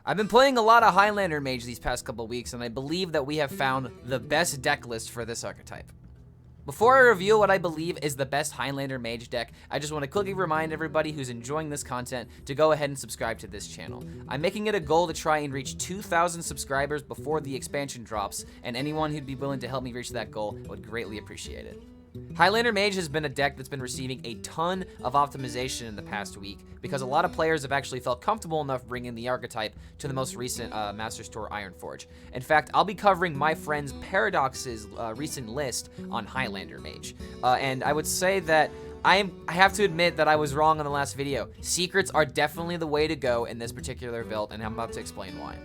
I've been playing a lot of Highlander Mage these past couple weeks, and I believe that we have found the best deck list for this archetype. Before I reveal what I believe is the best Highlander Mage deck, I just want to quickly remind everybody who's enjoying this content to go ahead and subscribe to this channel. I'm making it a goal to try and reach 2,000 subscribers before the expansion drops, and anyone who'd be willing to help me reach that goal would greatly appreciate it. Highlander Mage has been a deck that's been receiving a ton of optimization in the past week because a lot of players have actually felt comfortable enough bringing the archetype to the most recent Master's Tour Ironforge. In fact, I'll be covering my friend Paradox's recent list on Highlander Mage. And I would say that I have to admit that I was wrong on the last video. Secrets are definitely the way to go in this particular build, and I'm about to explain why.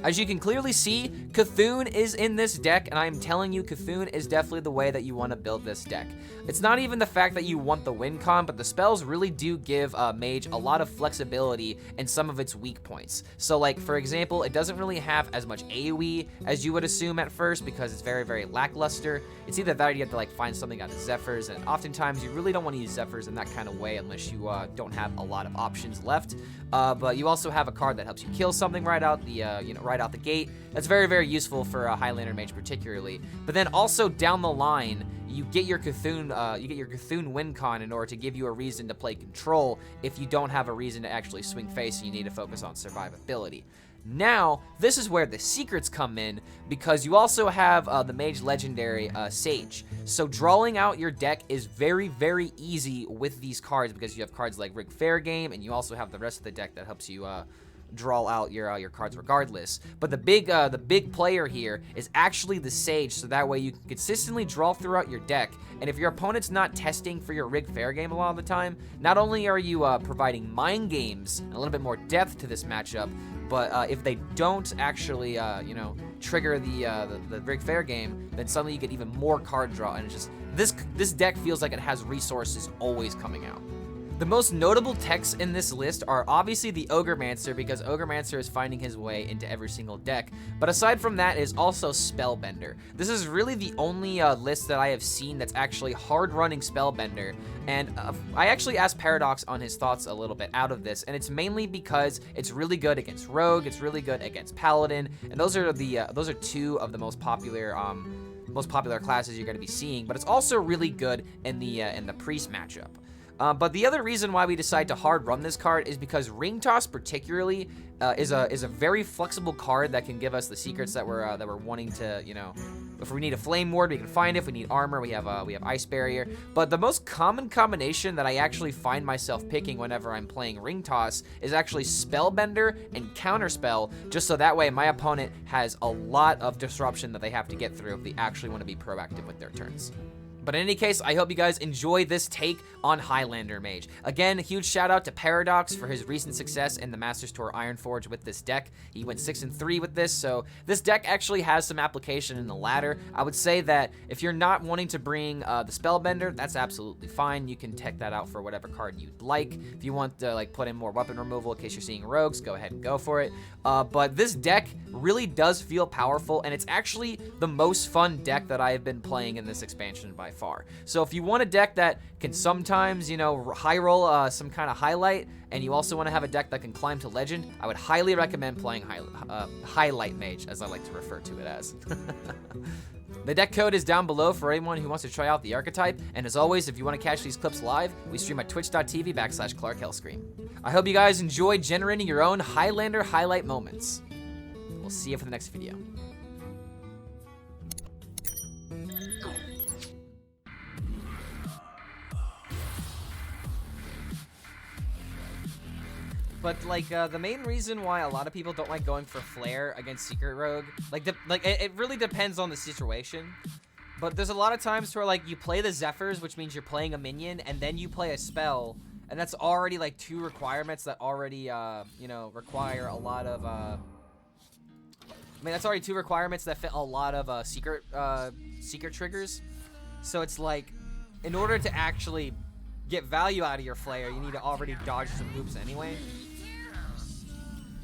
As you can clearly see, Cthulhu is in this deck, and I'm telling you, Cthulhu is definitely the way that you want to build this deck. It's not even the fact that you want the win con, but the spells really do give Mage a lot of flexibility in some of its weak points. So like, for example, it doesn't really have as much AoE as you would assume at first because it's very, very lackluster. It's either that or you have to like find something out of Zephyrs, and oftentimes you really don't want to use Zephyrs in that kind of way unless you don't have a lot of options left. But you also have a card that helps you kill something right out the right out the gate. That's very, very useful for Highlander Mage particularly. But then also down the line, you get your Cthulhu win con in order to give you a reason to play control if you don't have a reason to actually swing face and you need to focus on survivability. Now, this is where the secrets come in because you also have the Mage Legendary Sage. So drawing out your deck is very, very easy with these cards because you have cards like Rig Fair Game, and you also have the rest of the deck that helps you draw out your cards regardless. But the big player here is actually the Sage, so that way you can consistently draw throughout your deck. And if your opponent's not testing for your Rig Fair Game a lot of the time, not only are you providing mind games and a little bit more depth to this matchup, but if they don't actually trigger the Rig Fair Game, then suddenly you get even more card draw, and it's just this deck feels like it has resources always coming out. The most notable techs in this list are obviously the Ogremancer, because Ogremancer is finding his way into every single deck, but aside from that is also Spellbender. This is really the only list that I have seen that's actually hard-running Spellbender, and I actually asked Paradox on his thoughts a little bit out of this, and it's mainly because it's really good against Rogue, it's really good against Paladin, and those are two of the most popular classes you're going to be seeing, but it's also really good in the Priest matchup. But the other reason why we decide to hard run this card is because Ring Toss particularly is a very flexible card that can give us the secrets that we're wanting to, if we need a Flame Ward, we can find it. If we need armor, we have Ice Barrier. But the most common combination that I actually find myself picking whenever I'm playing Ring Toss is actually Spellbender and Counterspell, just so that way my opponent has a lot of disruption that they have to get through if they actually want to be proactive with their turns. But in any case, I hope you guys enjoy this take on Highlander Mage. Again, a huge shout out to Paradox for his recent success in the Masters Tour Ironforge with this deck. He went 6-3 with this, so this deck actually has some application in the ladder. I would say that if you're not wanting to bring the Spellbender, that's absolutely fine. You can tech that out for whatever card you'd like. If you want to put in more weapon removal in case you're seeing rogues, go ahead and go for it. But this deck really does feel powerful, and it's actually the most fun deck that I have been playing in this expansion by far. So if you want a deck that can sometimes, high roll some kind of highlight, and you also want to have a deck that can climb to legend, I would highly recommend playing Highlight Mage, as I like to refer to it as. The deck code is down below for anyone who wants to try out the archetype, and as always, if you want to catch these clips live, we stream at twitch.tv/ClarkHellScream. I hope you guys enjoyed generating your own Highlander highlight moments. We'll see you for the next video. But the main reason why a lot of people don't like going for Flare against Secret Rogue, it really depends on the situation. But there's a lot of times where you play the Zephyrs, which means you're playing a minion, and then you play a spell, and that's already two requirements that already require a lot of that's already two requirements that fit a lot of secret triggers. So it's in order to actually get value out of your Flare, you need to already dodge some hoops anyway.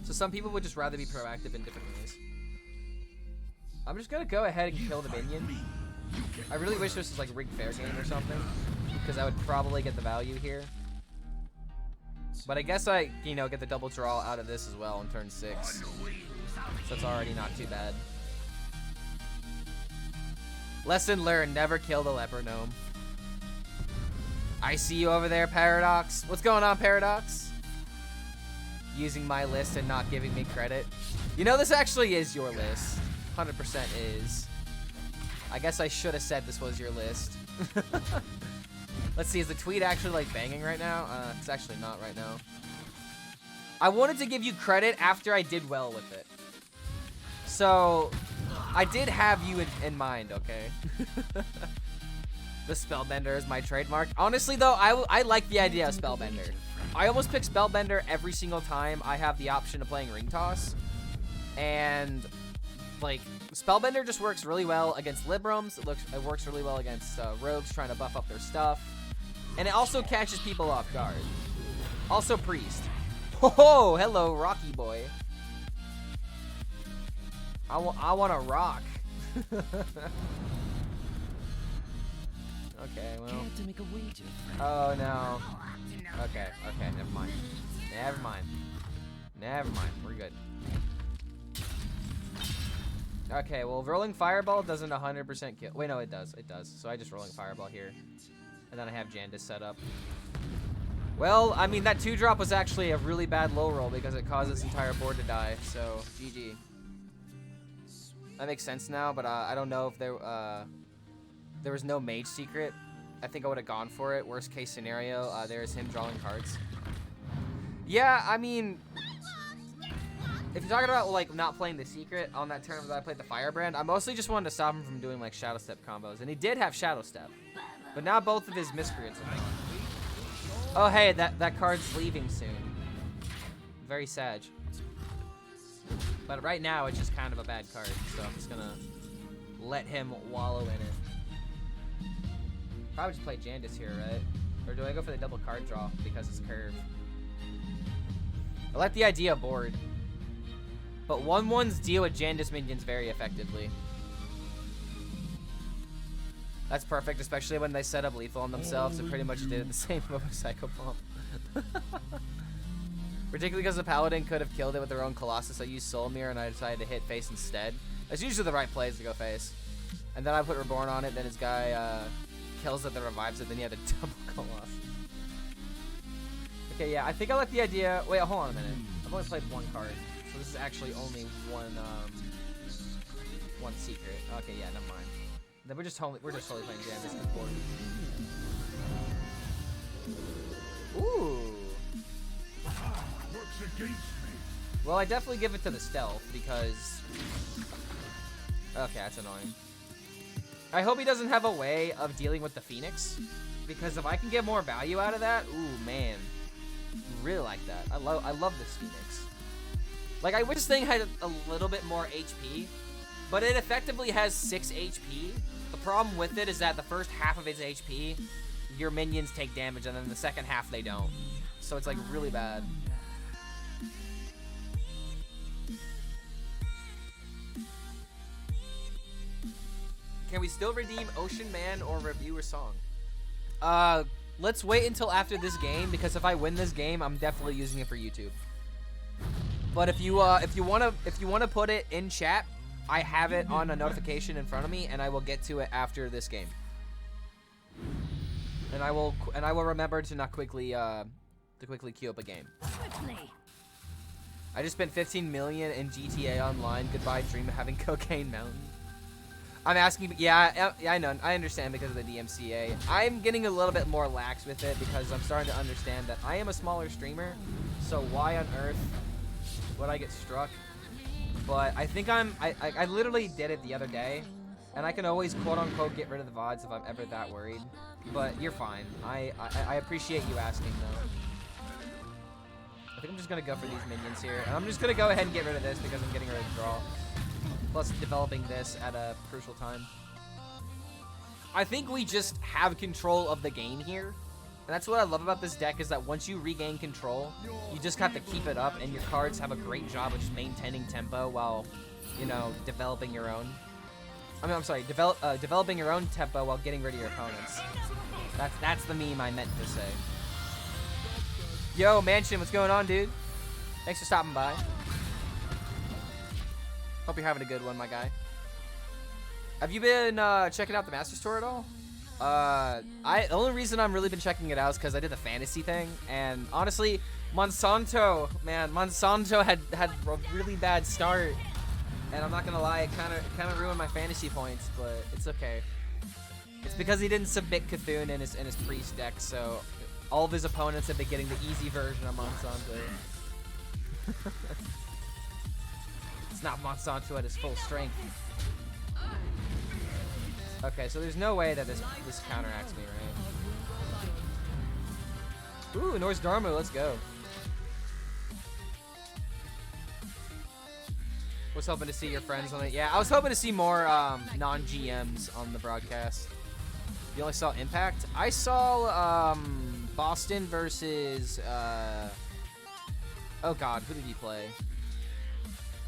So some people would just rather be proactive in different ways. I'm just gonna go ahead and kill the minion. I really wish this was Rig Fair Game or something, because I would probably get the value here. But I guess I, you know, get the double draw out of this as well on turn 6. So it's already not too bad. Lesson learned, never kill the leper gnome. I see you over there, Paradox. What's going on, Paradox? Using my list and not giving me credit. You know, this actually is your list. 100% is. I guess I should have said this was your list. Let's see, is the tweet actually like banging right now? It's actually not right now. I wanted to give you credit after I did well with it. So, I did have you in mind, okay? The Spellbender is my trademark. Honestly, though, I like the idea of Spellbender. I almost pick Spellbender every single time I have the option of playing Ring Toss. And, like, Spellbender just works really well against Librams. It works really well against Rogues trying to buff up their stuff. And it also catches people off guard. Also Priest. Oh, hello, Rocky boy. I want to rock. Okay, well. To make a wager. Oh no. Okay, never mind. Never mind. We're good. Okay, well, Rolling Fireball doesn't 100% kill. Wait, no, it does. It does. So I just Rolling Fireball here. And then I have Jandis set up. Well, I mean, that 2-drop was actually a really bad low roll because it caused this entire board to die. So, GG. That makes sense now, but I don't know if there was no Mage Secret. I think I would have gone for it. Worst case scenario, there's him drawing cards. Yeah, I mean, if you're talking about like not playing the Secret on that turn that I played the Firebrand, I mostly just wanted to stop him from doing like Shadow Step combos, and he did have Shadow Step, but now both of his Miscreants are gone. Oh hey, that card's leaving soon. Very sad. But right now, it's just kind of a bad card, so I'm just gonna let him wallow in it. Probably just play Jandis here, right? Or do I go for the double card draw because it's curve? I like the idea of board. But 1/1s deal with Jandis minions very effectively. That's perfect, especially when they set up lethal on themselves. It pretty much did the same with a Psycho Bomb. Particularly because the Paladin could have killed it with their own Colossus. I used Soul Mirror and I decided to hit face instead. That's usually the right plays to go face. And then I put Reborn on it, then his guy kills it, then revives it, then he had a double Colossus. Okay, yeah, I think I like the idea. Wait, hold on a minute. I've only played one card. So this is actually only one secret. Okay, yeah, never mind. Then we're just totally playing Jandis on the board. Ooh. Well, I definitely give it to the stealth because... Okay, that's annoying. I hope he doesn't have a way of dealing with the Phoenix, because if I can get more value out of that, ooh, man. Really like that. I love this Phoenix. Like, I wish this thing had a little bit more HP, but it effectively has 6 HP. The problem with it is that the first half of its HP, your minions take damage, and then the second half they don't. So it's like really bad. Can we still redeem Ocean Man or Reviewer Song? Let's wait until after this game, because if I win this game, I'm definitely using it for YouTube. But if you wanna put it in chat, I have it on a notification in front of me, and I will get to it after this game. And I will remember to not quickly queue up a game. I just spent 15 million in GTA Online. Goodbye, dream of having Cocaine Mountain. I'm asking, yeah, I know, I understand because of the DMCA. I'm getting a little bit more lax with it because I'm starting to understand that I am a smaller streamer, so why on earth would I get struck? But I think I literally did it the other day, and I can always quote-unquote get rid of the VODs if I'm ever that worried. But you're fine. I appreciate you asking, though. I think I'm just going to go for these minions here, and I'm just going to go ahead and get rid of this because I'm getting rid of the draw. Plus developing this at a crucial time. I think we just have control of the game here. And that's what I love about this deck, is that once you regain control, you just have to keep it up, and your cards have a great job of just maintaining tempo while, you know, developing your own. Developing your own tempo while getting rid of your opponents. That's the meme I meant to say. Yo, Mansion, what's going on, dude? Thanks for stopping by. Hope you're having a good one, my guy. Have you been checking out the Master Store at all? The only reason I'm really been checking it out is because I did the fantasy thing, and honestly, Monsanto had a really bad start, and I'm not gonna lie, it kind of ruined my fantasy points, but it's okay. It's because he didn't submit Cthulhu in his priest deck, so all of his opponents have been getting the easy version of Monsanto. It's not Monsanto at his full strength. Okay, so there's no way that this counteracts me, right? Ooh, Norse Dharma, let's go. Was hoping to see your friends on it. Yeah, I was hoping to see more non-GMs on the broadcast. You only saw Impact? I saw Boston versus oh god, who did he play?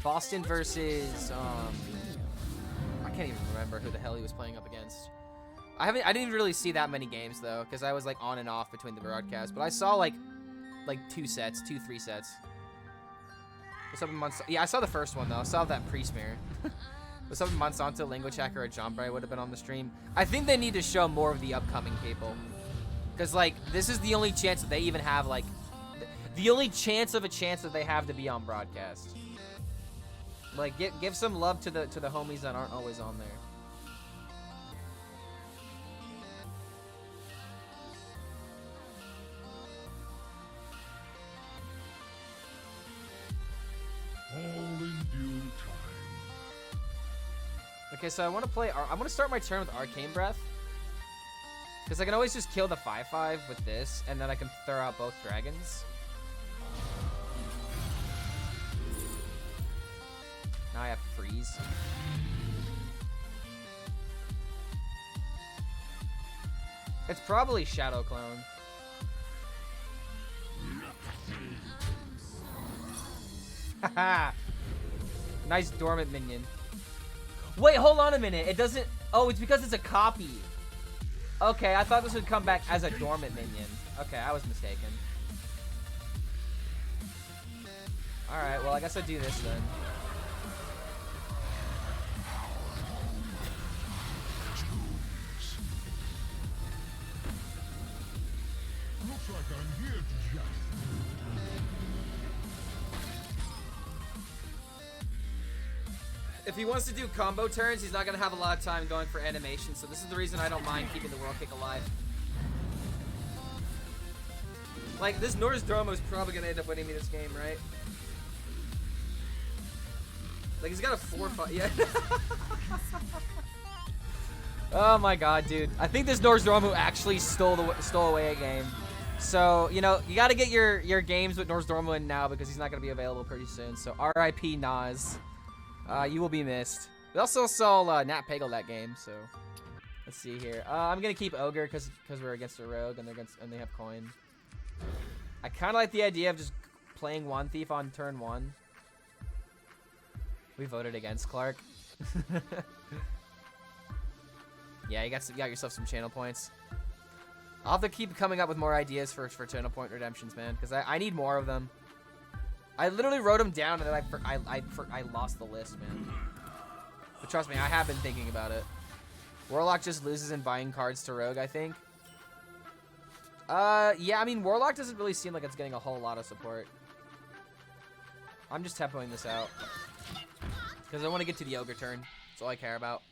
Boston versus I can't even remember who the hell he was playing up against. I didn't even really see that many games though, because I was like on and off between the broadcasts. But I saw like 3 sets. What's up in Monsanto? Yeah, I saw the first one though. I saw that pre-smear. What's up in Monsanto, Language Hacker, or John Bray would have been on the stream. I think they need to show more of the upcoming people, because like this is the only chance that they even have, like the only chance of a chance that they have to be on broadcast. Like give some love to the homies that aren't always on there. All in due time. Okay, so I want to start my turn with Arcane Breath, because I can always just kill the 5/5 with this, and then I can throw out both dragons. Now I have freeze. It's probably Shadow Clone. Haha. Nice dormant minion. Wait, hold on a minute. It doesn't. Oh, it's because it's a copy. Okay, I thought this would come back as a dormant minion. Okay, I was mistaken. Alright, well, I guess I'll do this then. Looks like I'm here to judge. If he wants to do combo turns, he's not going to have a lot of time going for animation, so this is the reason I don't mind keeping the World Kick alive. Like, this Norse Dromo is probably going to end up winning me this game, right? Like, he's got a 4-5. Yeah. Oh my god, dude. I think this Norse Dromo actually stole away a game. So, you know, you got to get your games with Norse Dromo in now, because he's not going to be available pretty soon. So, RIP Nas. You will be missed. We also saw Nat Pagel that game, so let's see here. I'm gonna keep Ogre because we're against a rogue and they have coin. I kind of like the idea of just playing One Thief on turn 1. We voted against Clark. Yeah, you got yourself some channel points. I'll have to keep coming up with more ideas for channel point redemptions, man, because I need more of them. I literally wrote them down and then I lost the list, man. But trust me, I have been thinking about it. Warlock just loses in buying cards to Rogue, I think. Yeah, I mean, Warlock doesn't really seem like it's getting a whole lot of support. I'm just tempoing this out, because I want to get to the Ogre turn. That's all I care about.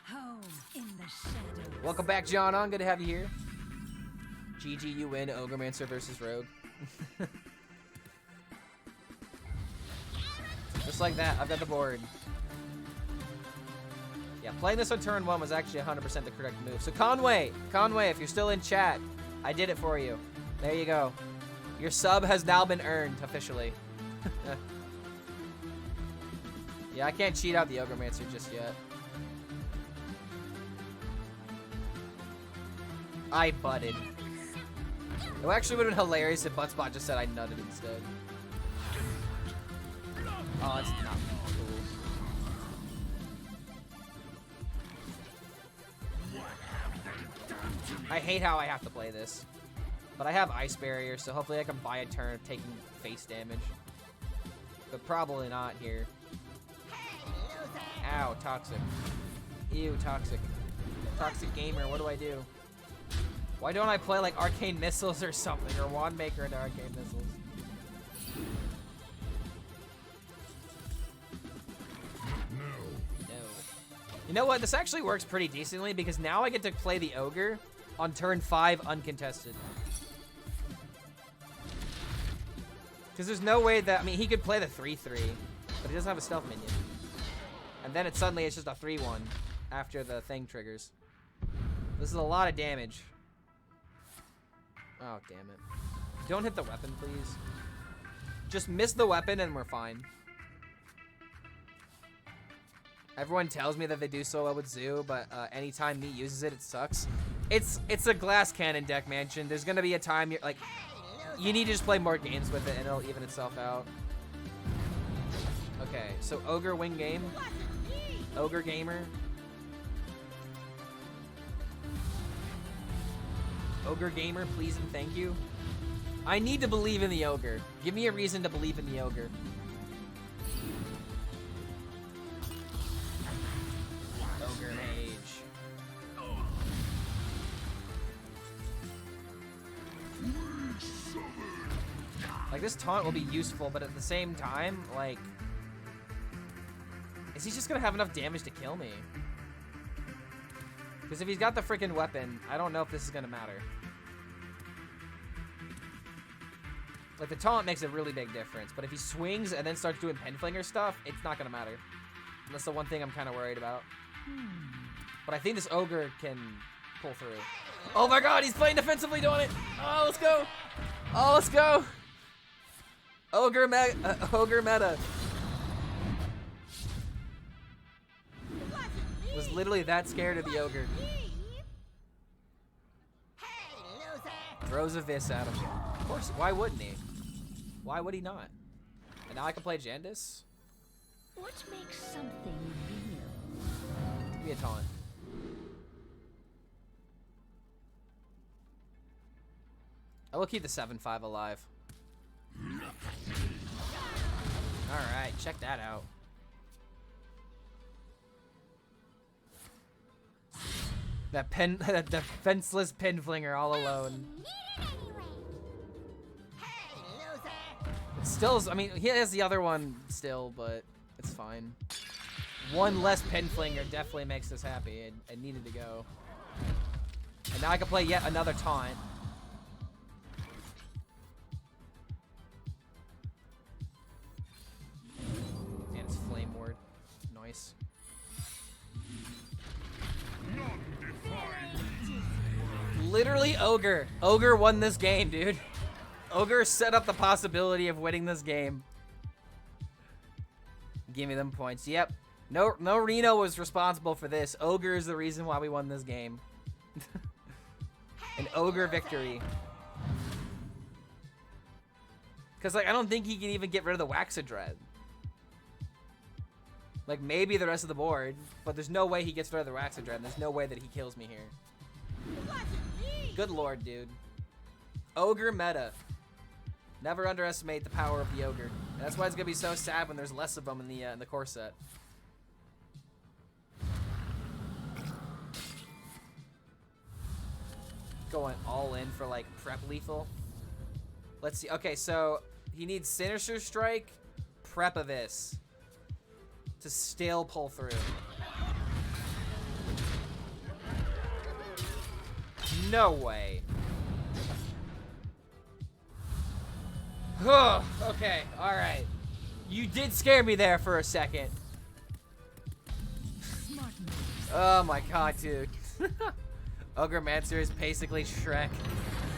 Home in the shadows. Welcome back, John. On good to have you here. GG, you win. Ogremancer versus Rogue. Just like that, I've got the board. Yeah, playing this on turn 1 was actually 100% the correct move. So Conway, if you're still in chat, I did it for you. There you go. Your sub has now been earned officially. Yeah, I can't cheat out the Ogremancer just yet. I butted. It actually would have been hilarious if Buttspot just said I nutted instead. Oh, it's not cool. I hate how I have to play this. But I have Ice Barrier, so hopefully I can buy a turn of taking face damage. But probably not here. Ow, toxic. Ew, toxic. Toxic gamer, what do I do? Why don't I play like Arcane Missiles or something, or Wand Maker into Arcane Missiles? No. You know what? This actually works pretty decently because now I get to play the Ogre on turn 5 uncontested. Because there's no way that, I mean, he could play the 3-3, but he doesn't have a stealth minion. And then suddenly it's just a 3-1 after the thing triggers. This is a lot of damage. Oh, damn it. Don't hit the weapon, please. Just miss the weapon and we're fine. Everyone tells me that they do so well with Zoo, but anytime me uses it, it sucks. It's a glass cannon deck, Mansion. There's gonna be a time you're like, you need to just play more games with it and it'll even itself out. Okay, so Ogre win game. Ogre gamer. Ogre gamer, please and thank you. I need to believe in the Ogre. Give me a reason to believe in the Ogre. Ogre Mage. Like, this taunt will be useful, but at the same time, like, is he just gonna have enough damage to kill me? Because if he's got the freaking weapon, I don't know if this is gonna matter. Like, the taunt makes a really big difference, but if he swings and then starts doing Penflinger stuff, it's not gonna matter. And that's the one thing I'm kind of worried about. But I think this Ogre can pull through. Oh my god, he's playing defensively doing it! Oh, let's go! Oh, let's go! Ogre meta. Was literally that scared of the Ogre. Throws a Vis at him. Of course, why wouldn't he? Why would he not? And now I can play Jandis? What makes something real? Give me a taunt. I will keep the 7-5 alive. Alright, check that out. That defenseless Pinflinger all alone. It still, I mean, he has the other one still, but it's fine. One less Pinflinger definitely makes us happy. It needed to go. And now I can play yet another taunt. And it's Flame Ward. Nice. Literally Ogre. Ogre won this game, dude. Ogre set up the possibility of winning this game. Give me them points. Yep. No Reno was responsible for this. Ogre is the reason why we won this game. An Ogre victory. Because, like, I don't think he can even get rid of the Waxadread. Like, maybe the rest of the board, but there's no way he gets rid of the Waxadread. There's no way that he kills me here. Good lord, dude. Ogre meta. Never underestimate the power of the Ogre. That's why it's gonna be so sad when there's less of them in the core set. Going all in for like prep lethal. Let's see. Okay, so he needs Sinister Strike, prep of this to still pull through. No way. Okay, alright. You did scare me there for a second. Oh my god, dude. Ogremancer is basically Shrek.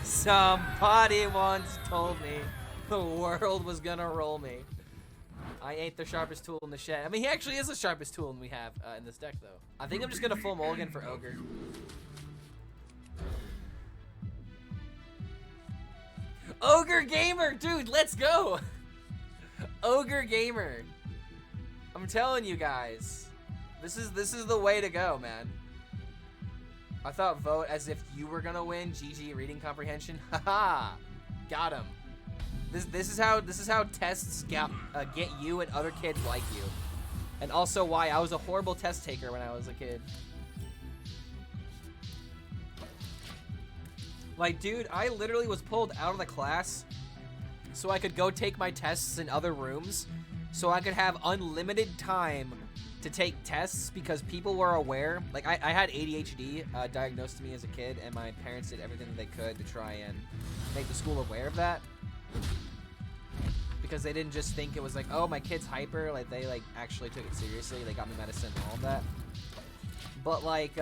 Somebody once told me the world was gonna roll me. I ain't the sharpest tool in the shed. I mean, he actually is the sharpest tool we have in this deck, though. I think I'm just gonna full mulligan for Ogre. Ogre Gamer, dude, let's go. Ogre Gamer. I'm telling you guys, this is the way to go, man. I thought vote as if you were gonna win. GG reading comprehension. Haha, got him. This is how tests get you and other kids like you, and also why I was a horrible test taker when I was a kid. Like, dude, I literally was pulled out of the class so I could go take my tests in other rooms, so I could have unlimited time to take tests because people were aware. Like, I had ADHD diagnosed to me as a kid, and my parents did everything they could to try and make the school aware of that. Because they didn't just think it was like, oh, my kid's hyper. Like, they, like, actually took it seriously. They got me medicine and all of that. But, like,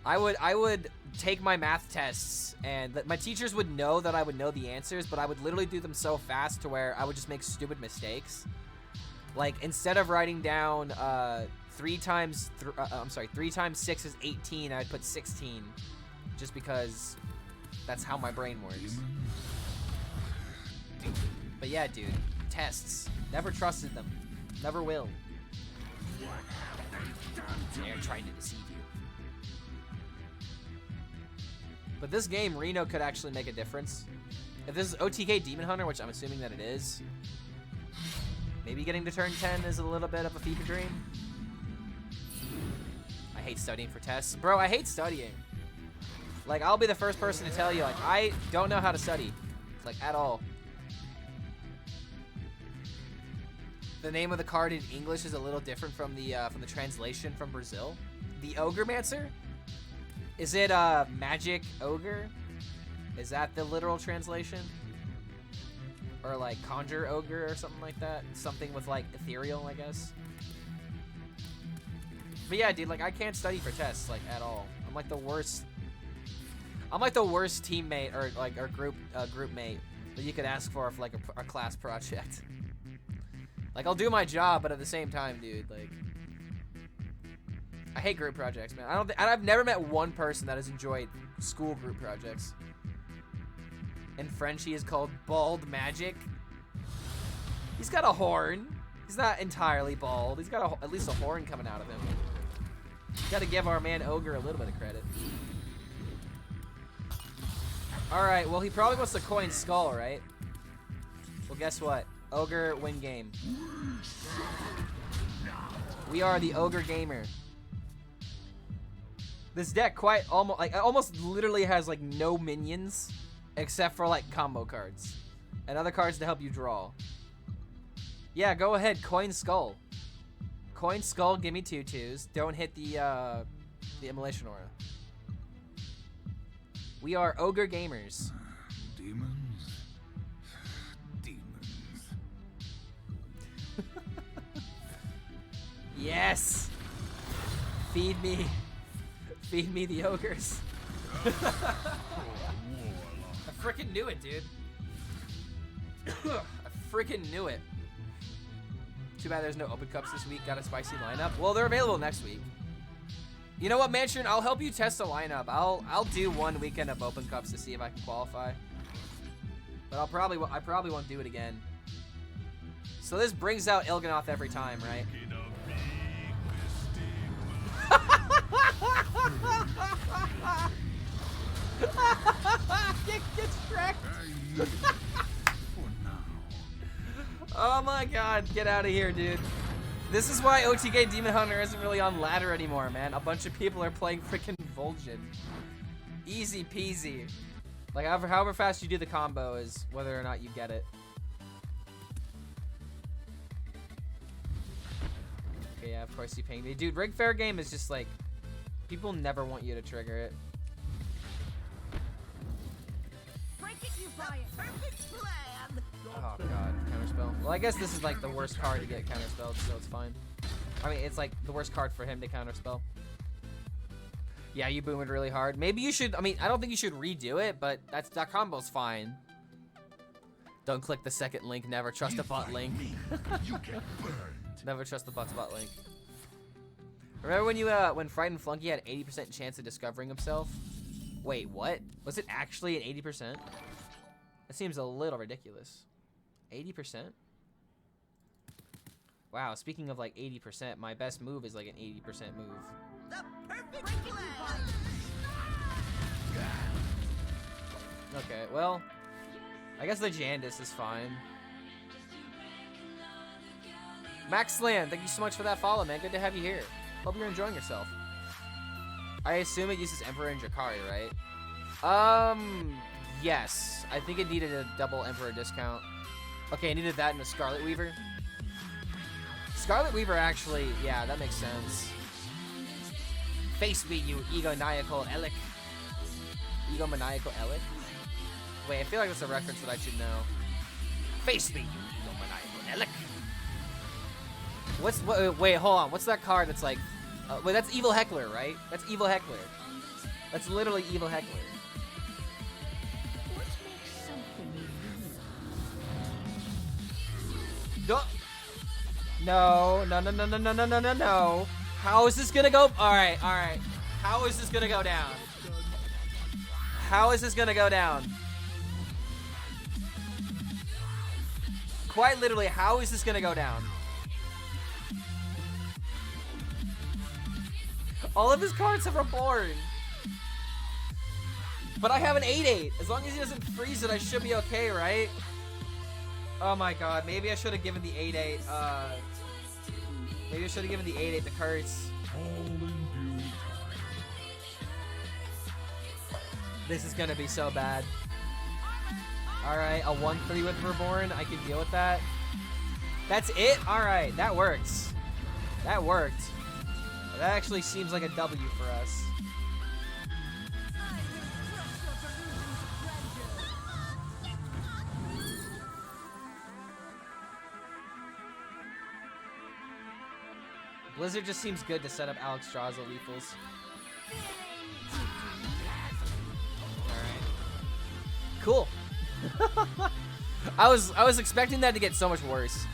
I would take my math tests, and my teachers would know that I would know the answers, but I would literally do them so fast to where I would just make stupid mistakes. Like, instead of writing down 3 times 6 is 18, I'd put 16, just because that's how my brain works. But yeah, dude, tests. Never trusted them. Never will. They're trying to deceive you. But this game, Reno could actually make a difference. If this is OTK Demon Hunter, which I'm assuming that it is, maybe getting to turn 10 is a little bit of a fever dream. I hate studying for tests. Bro, I hate studying. Like, I'll be the first person to tell you, like, I don't know how to study. Like, at all. The name of the card in English is a little different from the translation from Brazil. The Ogremancer? Is it Magic Ogre? Is that the literal translation? Or like Conjure Ogre or something like that? Something with like ethereal, I guess. But yeah, dude, like I can't study for tests like at all. I'm like the worst. I'm like the worst teammate or like group mate that you could ask for like a class project. Like I'll do my job, but at the same time, dude, like I hate group projects, man. I've never met one person that has enjoyed school group projects. In French, he is called Bald Magic. He's got a horn. He's not entirely bald. He's got at least a horn coming out of him. Gotta give our man Ogre a little bit of credit. Alright, well, he probably wants to coin Skull, right? Well, guess what? Ogre win game. We are the Ogre Gamer. This deck almost literally has like no minions except for like combo cards and other cards to help you draw. Yeah, go ahead, coin Skull. Coin Skull, give me 2/2s. Don't hit the Immolation Aura. We are Ogre Gamers. Demons. Yes! Feed me. Feed me the ogres. I freaking knew it, dude. I freaking knew it. Too bad there's no open cups this week. Got a spicy lineup. Well, they're available next week. You know what, Mansion? I'll help you test a lineup. I'll do one weekend of open cups to see if I can qualify. But I probably won't do it again. So this brings out Il'gynoth every time, right? Gets wrecked. Oh my god, get out of here, dude. This is why OTK Demon Hunter isn't really on ladder anymore, man. A bunch of people are playing freaking Vol'jin. Easy peasy. Like, however fast you do the combo is whether or not you get it. Okay, yeah, of course you ping me. Dude, Rig Fair game is just like, people never want you to trigger it. Break it, you buy it. Perfect plan. Oh god, counterspell. Well, I guess this is like the worst card to get counterspelled, so it's fine. I mean, it's like the worst card for him to counterspell. Yeah, you boomed really hard. Maybe you should, I mean, I don't think you should redo it, but that combo's fine. Don't click the second link, never trust a bot link. You get burned. Never trust the bot link. Remember when when Frightened Flunky had 80% chance of discovering himself? Wait, what? Was it actually an 80%? That seems a little ridiculous. 80%? Wow, speaking of like 80%, my best move is like an 80% move. The perfect plan. Okay, well, I guess the Jandis is fine. Max Slan, thank you so much for that follow, man. Good to have you here. Hope you're enjoying yourself. I assume it uses Emperor and Drakari, right? Yes. I think it needed a double Emperor discount. Okay, I needed that and a Scarlet Weaver. Scarlet Weaver actually, yeah, that makes sense. Face me, you egomaniacal Elec. Egomaniacal Elec? Wait, I feel like that's a reference that I should know. Face me, you egomaniacal Elec. Wait, hold on. What's that card that's like... wait, that's Evil Heckler, right? That's Evil Heckler. That's literally Evil Heckler. No. No. How is this gonna go? Alright. How is this gonna go down? How is this gonna go down? Quite literally, how is this gonna go down? All of his cards have Reborn. But I have an 8/8. As long as he doesn't freeze it, I should be okay, right? Oh my god, maybe I should have given the 8/8, maybe I should have given the 8/8 the curse. This is gonna be so bad. Alright, a 1/3 with Reborn, I can deal with that. That's it? Alright, that works. That worked. That actually seems like a W for us. Blizzard just seems good to set up Alex Straw's lethals. Alright. Cool. I was expecting that to get so much worse.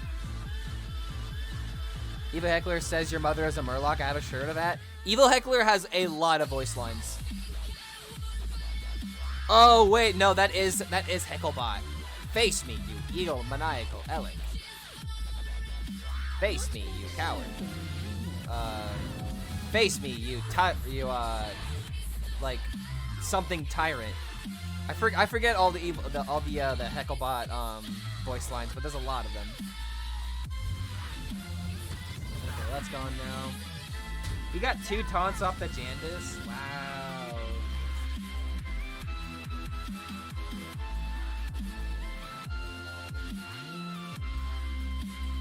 Evil Heckler says your mother is a Murloc. I have a shirt of that. Evil Heckler has a lot of voice lines. Oh wait, no, that is Hecklebot. Face me, you egomaniacal Elec. Face me, you coward. Face me, you like something tyrant. I forget all the Hecklebot voice lines, but there's a lot of them. Okay, that's gone now. He got 2 taunts off the Jandis. Wow.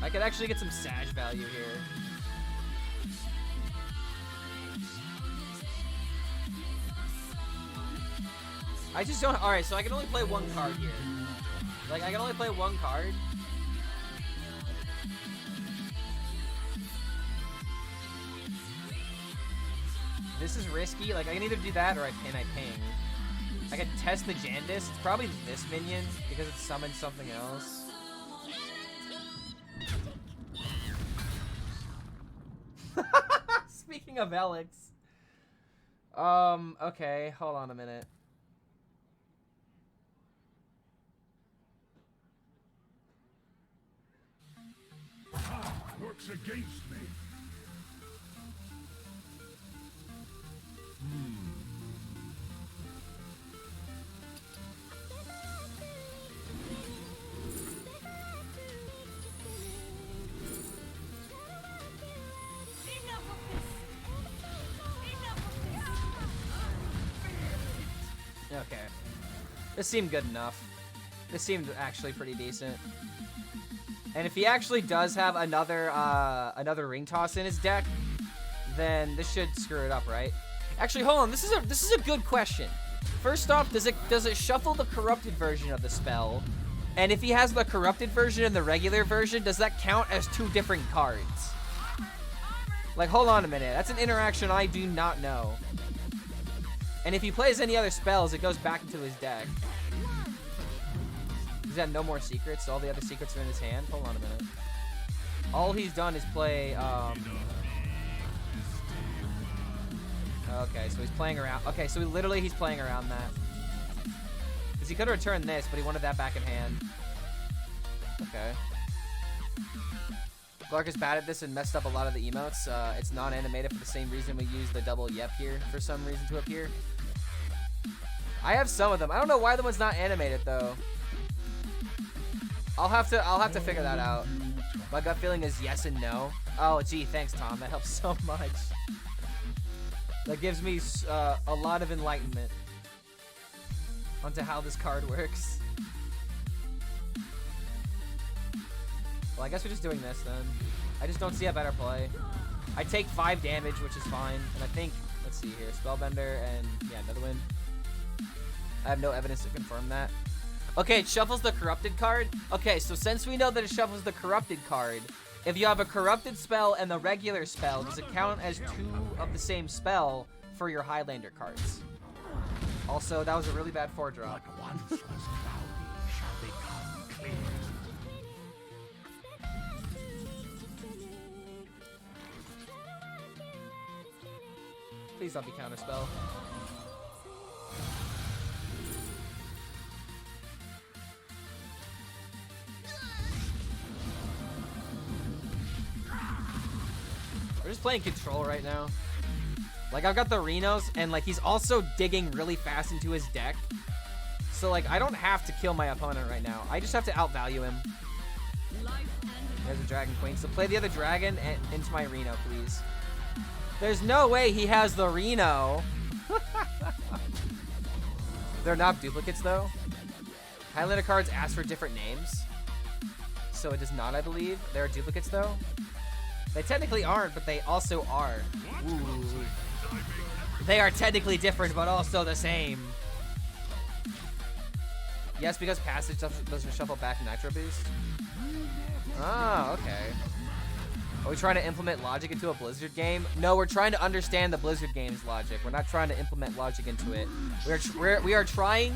I could actually get some Sag value here. I just don't. Alright, so I can only play 1 card here. Like, I can only play 1 card. This is risky. Like, I can either do that or I ping. I can test the Jandis. It's probably this minion because it summoned something else. Speaking of Alex. Okay, hold on a minute. Works against me. Okay. This seemed good enough. This seemed actually pretty decent. And if he actually does have another ring toss in his deck, then this should screw it up, right? Actually, hold on. This is a good question. First off, does it shuffle the corrupted version of the spell? And if he has the corrupted version and the regular version, does that count as 2 different cards? Like, hold on a minute. That's an interaction I do not know. And if he plays any other spells, it goes back into his deck. He's got no more secrets. All the other secrets are in his hand. Hold on a minute. All he's done is play, okay, so he's playing around. Okay, so he's playing around that. Because he could have returned this, but he wanted that back in hand. Okay. Clark is bad at this and messed up a lot of the emotes. It's non-animated for the same reason we use the double yep here for some reason to appear. I have some of them. I don't know why the one's not animated though. I'll have to figure that out. My gut feeling is yes and no. Oh, gee, thanks, Tom. That helps so much. That gives me a lot of enlightenment onto how this card works. Well, I guess we're just doing this then. I just don't see a better play. I take 5 damage, which is fine. And I think, let's see here, Spellbender and, yeah, another win. I have no evidence to confirm that. Okay, it shuffles the Corrupted card. Okay, so since we know that it shuffles the Corrupted card, if you have a Corrupted spell and the regular spell, does it count as 2 of the same spell for your Highlander cards? Also, that was a really bad 4-drop. What once was cloudy shall become clear. Please don't be counterspell. We're just playing control right now. Like, I've got the Renos, and like he's also digging really fast into his deck. So like, I don't have to kill my opponent right now. I just have to outvalue him. There's a Dragon Queen. So play the other dragon into my Reno, please. There's no way he has the Reno. They're not duplicates, though. Highlander cards ask for different names. So it does not, I believe. They're duplicates, though. They technically aren't, but they also are. Ooh. They are technically different, but also the same. Yes, because Passage doesn't shuffle back Nitro Boost. Ah, okay. Are we trying to implement logic into a Blizzard game? No, we're trying to understand the Blizzard game's logic. We're not trying to implement logic into it. We are trying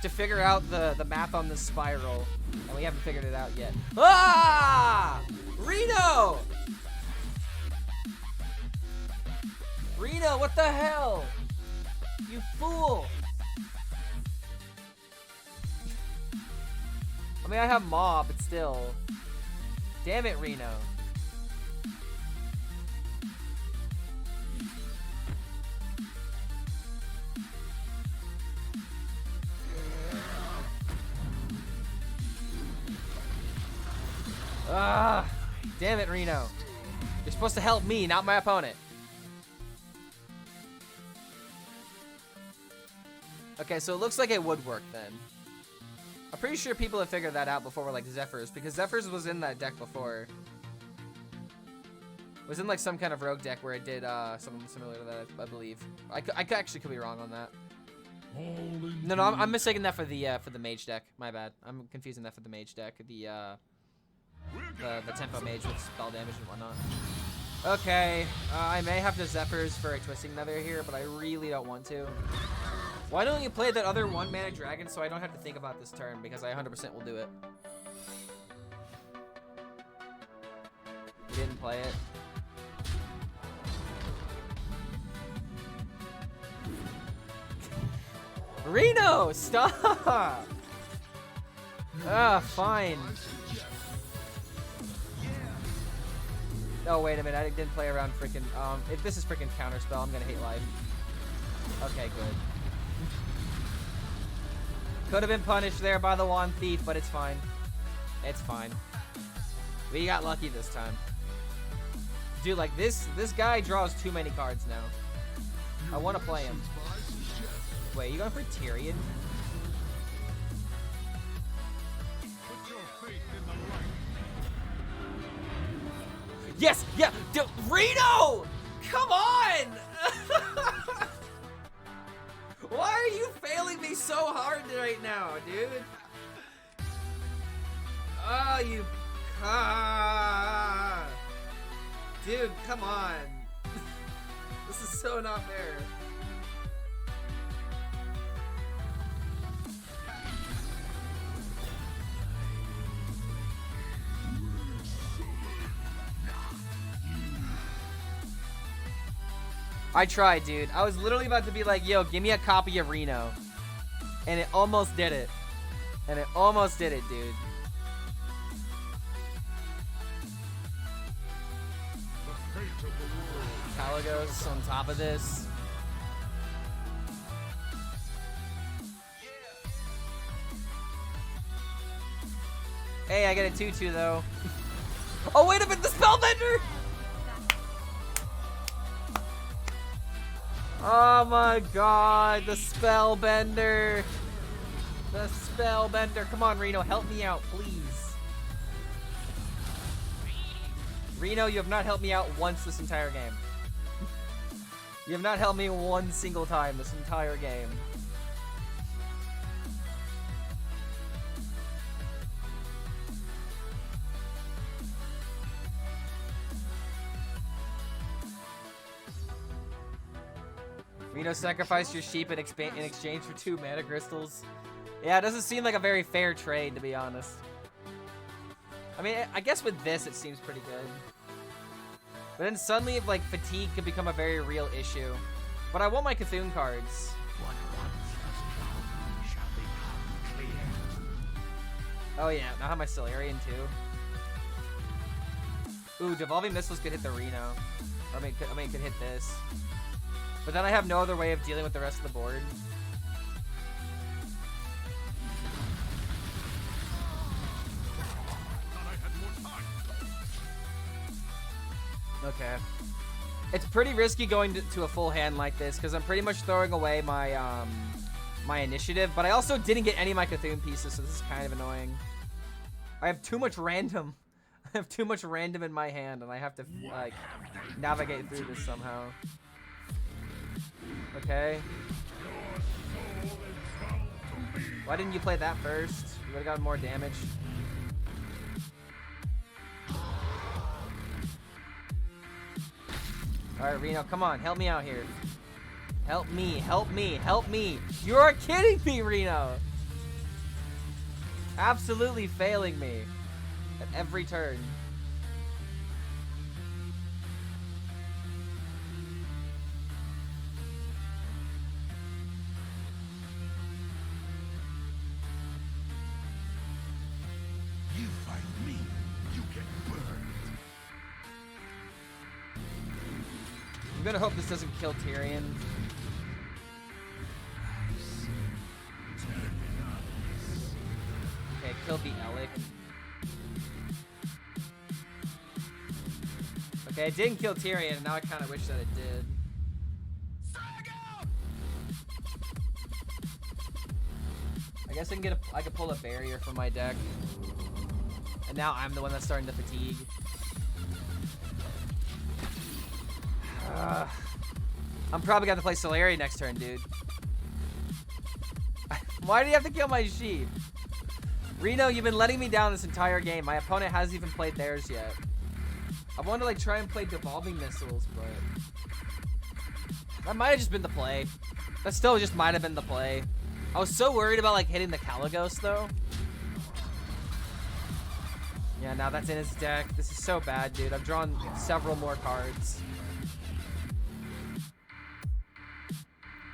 to figure out the math on this spiral, and we haven't figured it out yet. Ah! Reno! Reno, what the hell? You fool! I mean, I have Maw, but still. Damn it, Reno. Ah, damn it, Reno. You're supposed to help me, not my opponent. Okay, so it looks like it would work then. I'm pretty sure people have figured that out before, like Zephyrs, because Zephyrs was in that deck before. It was in like some kind of rogue deck where it did something similar to that, I believe. I actually could be wrong on that. No, I'm mistaking that for the mage deck. My bad. I'm confusing that for the mage deck. The Tempo Mage with spell damage and whatnot. Okay, I may have to Zephyrs for a Twisting Nether here, but I really don't want to. Why don't you play that other 1-mana dragon so I don't have to think about this turn, because I 100% will do it. You didn't play it. Reno, stop! Ah, fine. Oh, wait a minute, I didn't play around freaking, if this is freaking counterspell, I'm gonna hate life. Okay, good. Could have been punished there by the Wand Thief, but it's fine. It's fine. We got lucky this time. Dude, like, this guy draws too many cards now. I want to play him. Wait, you going for Tyrion? Yes! Yeah! Reno! Come on! Why are you failing me so hard right now, dude? Oh, you... Dude, come on. This is so not fair. I tried, dude. I was literally about to be like, yo, give me a copy of Reno. And it almost did it. And it almost did it, dude. Kaligos on top of this. Hey, I get a 2-2 though. Oh, wait a minute, the Spellbender! Oh my god, the Spellbender. The Spellbender. Come on, Reno, help me out, please. Reno, you have not helped me out once this entire game. You have not helped me one single time this entire game. Reno sacrificed your sheep in exchange for 2 mana crystals. Yeah, it doesn't seem like a very fair trade, to be honest. I mean, I guess with this, it seems pretty good. But then suddenly, like, fatigue could become a very real issue. But I want my Cthulhu cards. What once was cloudy shall become clear. Oh yeah, now I have my Solarian too. Ooh, Devolving Missiles could hit the Reno. Or I mean, it could hit this. But then I have no other way of dealing with the rest of the board. Okay. It's pretty risky going to a full hand like this because I'm pretty much throwing away my my initiative, but I also didn't get any of my Cthulhu pieces, so this is kind of annoying. I have too much random. I have too much random in my hand, and I have to like navigate through this somehow. Okay. Why didn't you play that first? You would've gotten more damage. Alright, Reno, come on, help me out here. Help me, help me, help me. You're kidding me, Reno! Absolutely failing me at every turn. You fight me, you get burned. I'm gonna hope this doesn't kill Tyrion. Okay, kill the Elec. Okay, it didn't kill Tyrion, and now I kind of wish that it did. I guess I could pull a barrier from my deck. And now I'm the one that's starting to fatigue. I'm probably gonna play Solari next turn, dude. Why do you have to kill my sheep? Reno, you've been letting me down this entire game. My opponent hasn't even played theirs yet. I want to like try and play Devolving Missiles, but that might have just been the play. That still just might have been the play. I was so worried about like hitting the Kaligos though. Yeah, now that's in his deck. This is so bad, dude. I've drawn several more cards.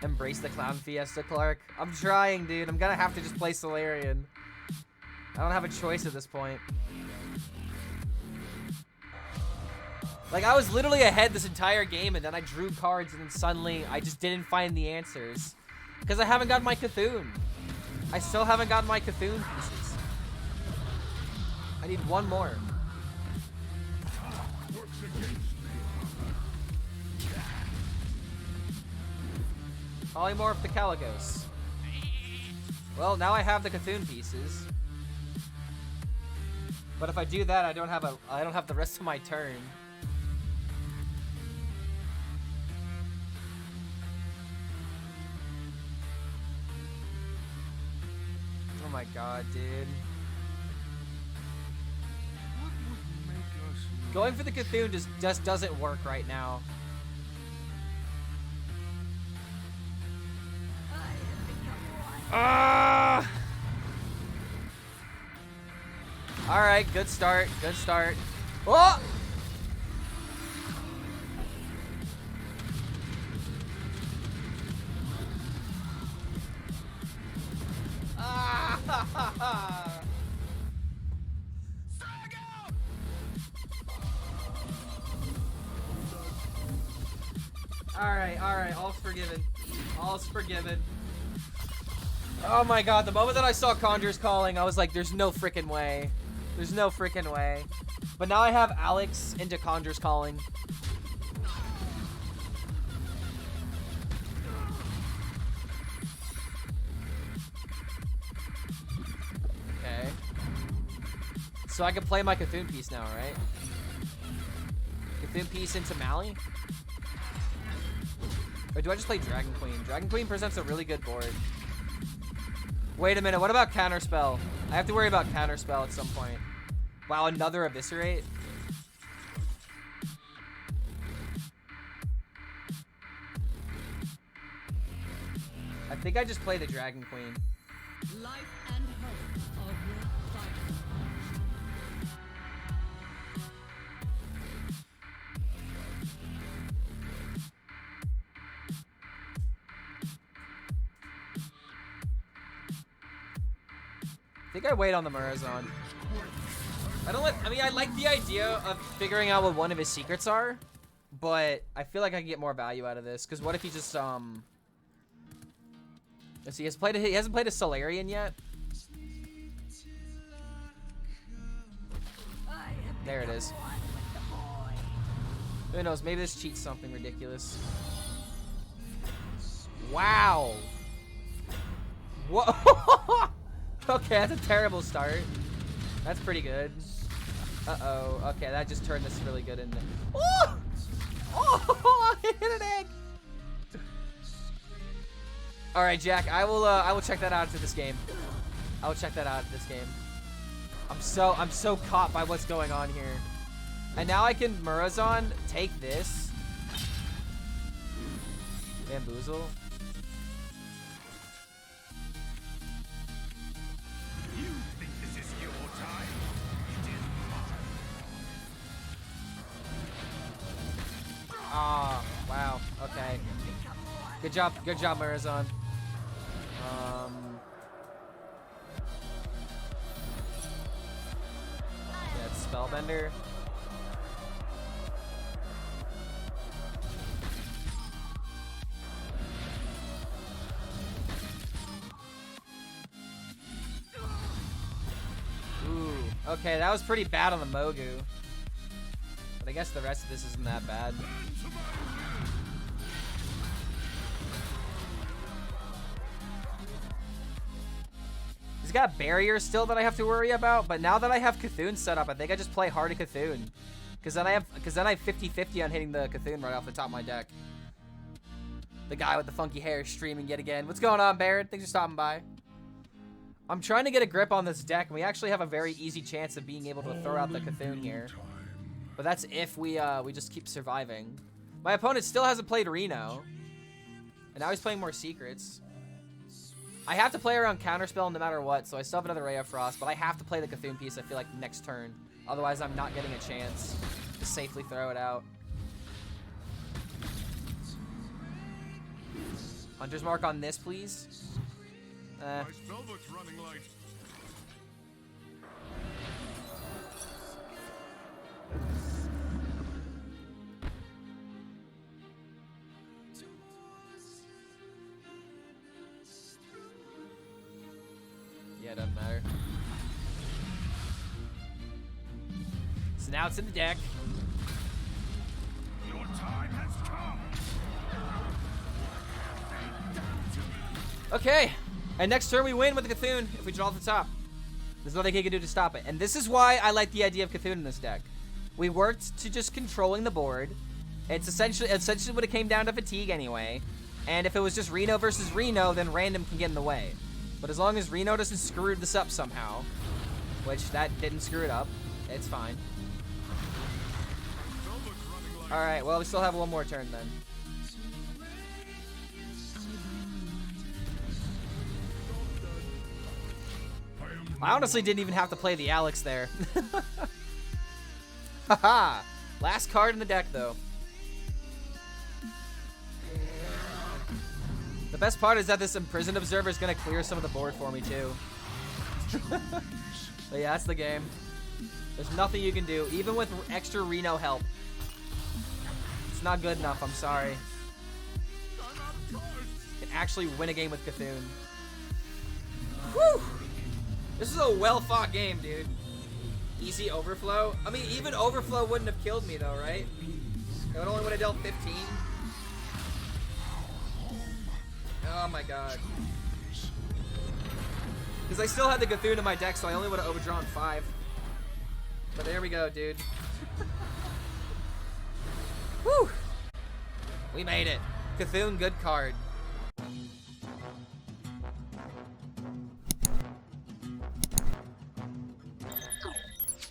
Embrace the Clown Fiesta, Clark. I'm trying, dude. I'm gonna have to just play Solarian. I don't have a choice at this point. Like, I was literally ahead this entire game, and then I drew cards, and then suddenly I just didn't find the answers. Because I haven't gotten my Cthulhu. I still haven't gotten my Cthulhu pieces. I need one more. Polymorph the Kaligos. Well, now I have the Cthulhu pieces. But if I do that, I don't have the rest of my turn. Oh my god, dude. Going for the Cthulhu just doesn't work right now. Alright, good start, good start. Oh! Alright, all's forgiven. All's forgiven. Oh my god, the moment that I saw Conjur's Calling, I was like, there's no freaking way. There's no freaking way. But now I have Alex into Conjur's Calling. Okay. So I can play my Cthulhu piece now, right? Cthulhu piece into Mali? Or do I just play Dragon Queen? Dragon Queen presents a really good board. Wait a minute, what about Counterspell? I have to worry about Counterspell at some point. Wow, another Eviscerate? I think I just play the Dragon Queen. Life and hope of your fighter. I think I wait on the Murazon. I like the idea of figuring out what one of his secrets are, but I feel like I can get more value out of this. Because what if he just let's see, he hasn't played a Solarian yet. There it is. Who knows? Maybe this cheats something ridiculous. Wow. Whoa. Okay, that's a terrible start. That's pretty good. Uh-oh. Okay, that just turned this really good into... Oh! Oh! I hit an egg! Alright, Jack. I will check that out after this game. I will check that out after this game. I'm so caught by what's going on here. And now I can Murazon take this. Bamboozle. You think this is your time? It is mine. Ah, wow. Okay. Good job, Murazon. Yeah, it's Spellbender. Ooh, okay, that was pretty bad on the Mogu. But I guess the rest of this isn't that bad. He's got barriers still that I have to worry about, but now that I have Cthulhu set up, I think I just play Heart of Cthulhu. Because then I have 50-50 on hitting the Cthulhu right off the top of my deck. The guy with the funky hair streaming yet again. What's going on, Baron? Thanks for stopping by. I'm trying to get a grip on this deck, and we actually have a very easy chance of being able to throw out the Cthulhu here. But that's if we just keep surviving. My opponent still hasn't played Reno. And now he's playing more secrets. I have to play around Counterspell no matter what, so I still have another Ray of Frost, but I have to play the Cthulhu piece, I feel like, next turn. Otherwise, I'm not getting a chance to safely throw it out. Hunter's Mark on this, please. My spellbook's running light. Yeah, it doesn't matter. So now it's in the deck. Your time has come. Okay. And next turn we win with the Cthulhu if we draw at the top. There's nothing he can do to stop it. And this is why I like the idea of Cthulhu in this deck. We worked to just controlling the board. It's essentially what it came down to fatigue anyway. And if it was just Reno versus Reno, then random can get in the way. But as long as Reno doesn't screw this up somehow, which that didn't screw it up, it's fine. Alright, well, we still have one more turn then. I honestly didn't even have to play the Alex there. Haha! Last card in the deck, though. The best part is that this Imprisoned Observer is going to clear some of the board for me, too. But yeah, that's the game. There's nothing you can do, even with extra Reno help. It's not good enough, I'm sorry. actually win a game with Cthulhu. Whew! This is a well-fought game, dude. Easy overflow. I mean, even overflow wouldn't have killed me, though, right? It only would have dealt 15. Oh my god. Because I still had the Cthulhu in my deck, so I only would have overdrawn 5. But there we go, dude. Whew! We made it. Cthulhu, good card.